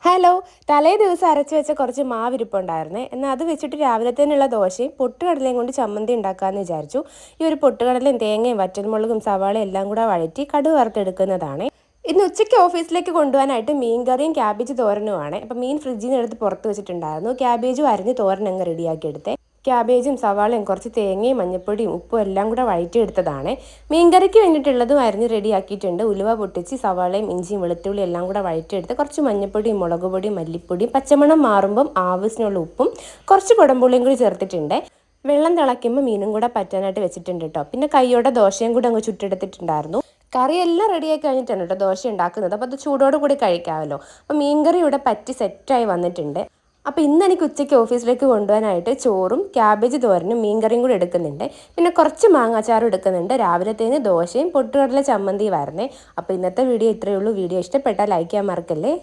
Hello, തലേ ദിവസം അരച്ച് വെച്ച കുറച്ച് മാവിരിപ്പുണ്ടായിരുന്നേ. എന്നാൽ അത് വെച്ചിട്ട് രാവിലത്തേനുള്ള ദോശയും പൊട്ടുകടലയും കൊണ്ട് ചമ്മന്തി ഉണ്ടാക്കാമെന്ന് വിചാരിച്ചു. ഈ ഒരു പൊട്ടുകടലയും തേങ്ങയും വറ്റൽമുളകും സവാളയും എല്ലാം കൂടെ വഴറ്റി കടുക് വറുത്തെടുക്കുന്നതാണ്. ഇന്ന് ഉച്ചയ്ക്ക് ഓഫീസിലേക്ക് കൊണ്ടുപോകാനായിട്ട് മീൻകറിയും ക്യാബേജ് തോരനുമാണ്. അപ്പം മീൻ ഫ്രിഡ്ജിൽ നിന്ന് എടുത്ത് പുറത്ത് വെച്ചിട്ടുണ്ടായിരുന്നു. ക്യാബേജും അരിഞ്ഞ് തോരൻ അങ്ങ് റെഡിയാക്കി എടുത്തേ. ക്യാബേജും സവാളയും കുറച്ച് തേങ്ങയും മഞ്ഞൾപ്പൊടിയും ഉപ്പും എല്ലാം കൂടെ വഴറ്റിയെടുത്തതാണ്. മീൻകറിക്ക് വേണ്ടിയിട്ടുള്ളതും അരിഞ്ഞ് റെഡിയാക്കിയിട്ടുണ്ട്. ഉലുവ പൊട്ടിച്ച് സവാളയും ഇഞ്ചിയും വെളുത്തുള്ളി എല്ലാം കൂടെ വഴറ്റിയെടുത്ത് കുറച്ച് മഞ്ഞൾപ്പൊടിയും മുളക് പൊടിയും മല്ലിപ്പൊടിയും പച്ചമണം മാറുമ്പം ആവശ്യത്തിനുള്ള ഉപ്പും കുറച്ച് കുടംപുളിയും കൂടി ചേർത്തിട്ടുണ്ട്. വെള്ളം തിളയ്ക്കുമ്പോൾ മീനും കൂടെ പറ്റാനായിട്ട് വെച്ചിട്ടുണ്ട് കേട്ടോ. പിന്നെ കൈയോടെ ദോശയും കൂടെ അങ്ങ് ചുട്ടെടുത്തിട്ടുണ്ടായിരുന്നു. കറിയെല്ലാം റെഡിയായി കഴിഞ്ഞിട്ടാണ് കേട്ടോ ദോശ ഉണ്ടാക്കുന്നത്. അപ്പോൾ അത് ചൂടോട് കൂടി കഴിക്കാമല്ലോ. അപ്പോൾ മീൻകറി ഇവിടെ പറ്റി സെറ്റായി വന്നിട്ടുണ്ട്. അപ്പോൾ ഇന്ന് എനിക്ക് ഉച്ചയ്ക്ക് ഓഫീസിലേക്ക് കൊണ്ടുപോകാനായിട്ട് ചോറും ക്യാബേജ് തോരനും മീൻകറിയും കൂടി എടുക്കുന്നുണ്ട്. പിന്നെ കുറച്ച് മാങ്ങാച്ചാറും എടുക്കുന്നുണ്ട്. രാവിലത്തേന് ദോശയും പൊട്ടുകടല ചമ്മന്തിയും വരുന്നേ. അപ്പോൾ ഇന്നത്തെ വീഡിയോ ഇത്രയേ ഉള്ളൂ. വീഡിയോ ഇഷ്ടപ്പെട്ടാൽ ലൈക്ക് ചെയ്യാൻ മറക്കല്ലേ.